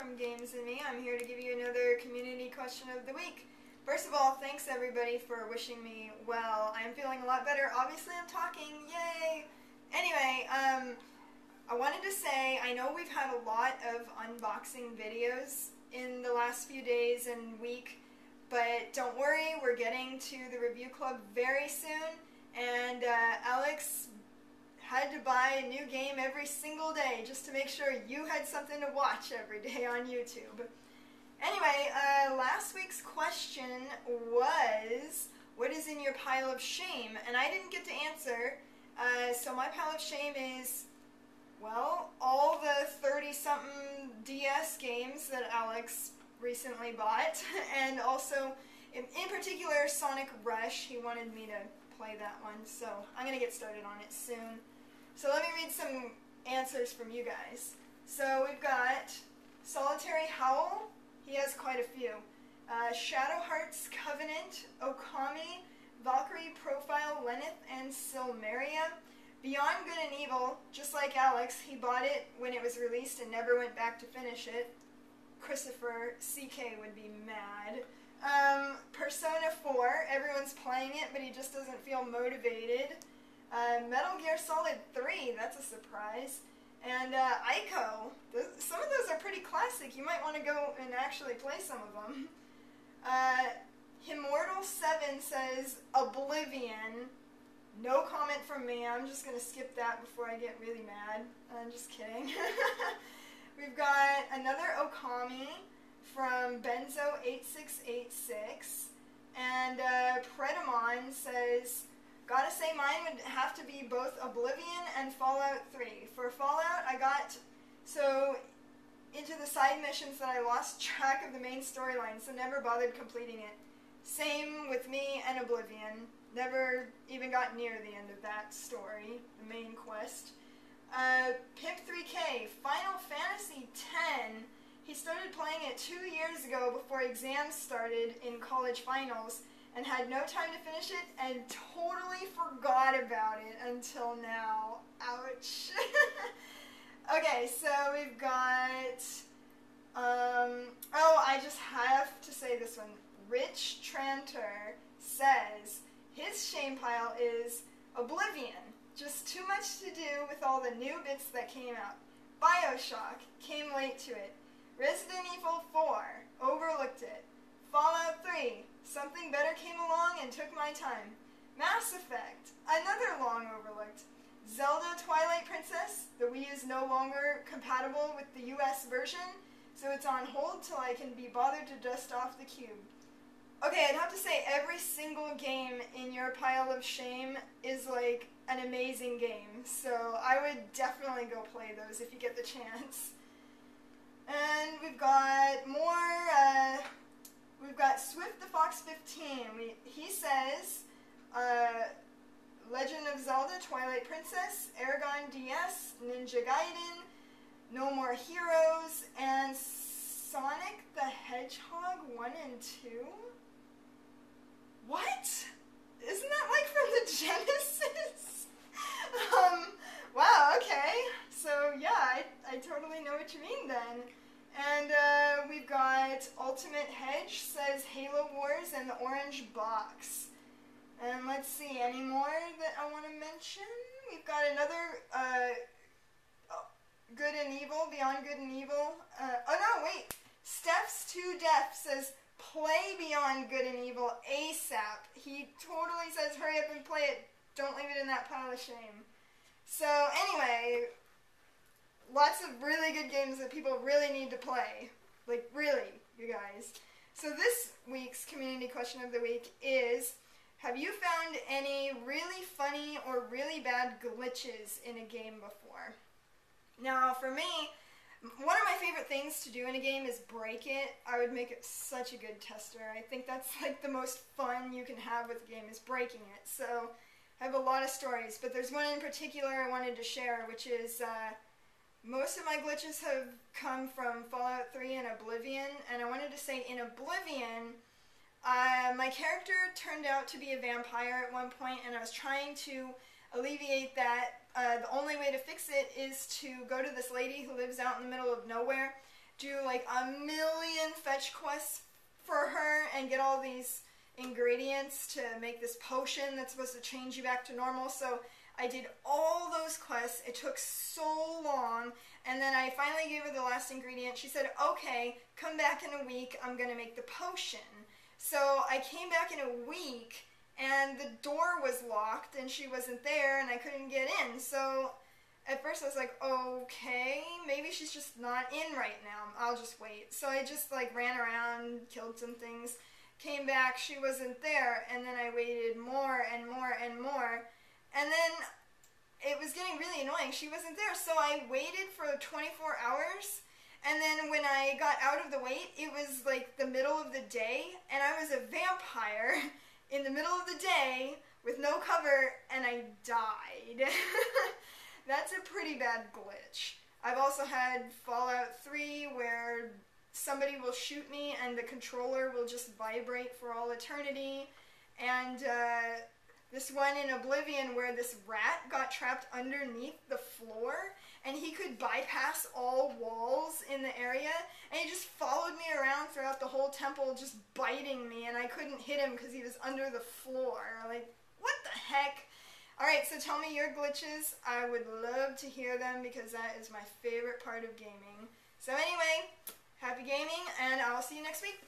from Games and Me. I'm here to give you another community question of the week. First of all, thanks everybody for wishing me well. I'm feeling a lot better. Obviously I'm talking, yay! Anyway, I wanted to say, I know we've had a lot of unboxing videos in the last few days and week, but don't worry, we're getting to the review club very soon, and Alex had to buy a new game every single day just to make sure you had something to watch every day on YouTube. Anyway, last week's question was, what is in your pile of shame? And I didn't get to answer, so my pile of shame is, well, all the 30-something DS games that Alex recently bought, and also, in particular, Sonic Rush. He wanted me to play that one, so I'm going to get started on it soon. So let me read some answers from you guys. So we've got Solitary Howl. He has quite a few. Shadow Hearts Covenant, Okami, Valkyrie Profile, Lenneth, and Silmeria. Beyond Good and Evil, just like Alex, he bought it when it was released and never went back to finish it. Christopher CK would be mad. Persona 4, everyone's playing it, but he just doesn't feel motivated. Metal Gear Solid 3, that's a surprise. And Ico, some of those are pretty classic. You might want to go and actually play some of them. Immortal 7 says Oblivion. No comment from me. I'm just going to skip that before I get really mad. I'm just kidding. We've got another Okami from Benzo8686. And Predamon says, gotta say mine would have to be both Oblivion and Fallout 3. For Fallout, I got so into the side missions that I lost track of the main storyline, so never bothered completing it. Same with me and Oblivion. Never even got near the end of that story, the main quest. Pimp3K, Final Fantasy X. He started playing it 2 years ago before exams started in college finals, and had no time to finish it, and totally forgot about it until now. Ouch. Okay, so we've got, oh, I just have to say this one. Rich Tranter says his shame pile is Oblivion. Just too much to do with all the new bits that came out. Bioshock, came late to it. Resident Evil 4, overlooked it. Fallout 3, something better came along and took my time. Mass Effect, another long overlooked. Zelda Twilight Princess, the Wii is no longer compatible with the US version, so it's on hold till I can be bothered to dust off the cube. Okay, I'd have to say every single game in your pile of shame is like an amazing game, so I would definitely go play those if you get the chance. And we've got more, we've got Swift the Fox 15. He says, Legend of Zelda, Twilight Princess, Aragon DS, Ninja Gaiden, No More Heroes, and Sonic the Hedgehog 1 and 2? What? Isn't that like from the Genesis? Wow, okay. So yeah, I totally know what you mean then. And we've got Ultimate Hedge says Halo Wars and the Orange Box. And let's see, any more that I want to mention? We've got another Good and Evil, Beyond Good and Evil. Oh no, wait. Steph's Too Deaf says play Beyond Good and Evil ASAP. He totally says hurry up and play it. Don't leave it in that pile of shame. So anyway, lots of really good games that people really need to play. Like, really, you guys. So this week's community question of the week is, have you found any really funny or really bad glitches in a game before? Now, for me, one of my favorite things to do in a game is break it. I would make it such a good tester. I think that's like the most fun you can have with a game is breaking it. So I have a lot of stories, but there's one in particular I wanted to share, which is most of my glitches have come from Fallout 3 and Oblivion, and I wanted to say in Oblivion, my character turned out to be a vampire at one point, and I was trying to alleviate that. The only way to fix it is to go to this lady who lives out in the middle of nowhere do like a million fetch quests for her and get all these ingredients to make this potion that's supposed to change you back to normal. So I did all those quests. It took so long, and then I finally gave her the last ingredient. She said, okay, come back in a week, I'm gonna make the potion. So I came back in a week, and the door was locked, and she wasn't there, and I couldn't get in. So at first I was like, okay, maybe she's just not in right now. I'll just wait. So I just like ran around, killed some things, came back, she wasn't there, and then I waited more and more and more. And then it was getting really annoying. She wasn't there, so I waited for 24 hours. And then when I got out of the wait, it was like the middle of the day, and I was a vampire in the middle of the day with no cover, and I died. That's a pretty bad glitch. I've also had Fallout 3 where somebody will shoot me and the controller will just vibrate for all eternity. And this one in Oblivion where this rat got trapped underneath the floor and he could bypass all walls in the area, and he just followed me around throughout the whole temple just biting me, and I couldn't hit him because he was under the floor. Like, what the heck? Alright, so tell me your glitches. I would love to hear them because that is my favorite part of gaming. So anyway, happy gaming, and I'll see you next week.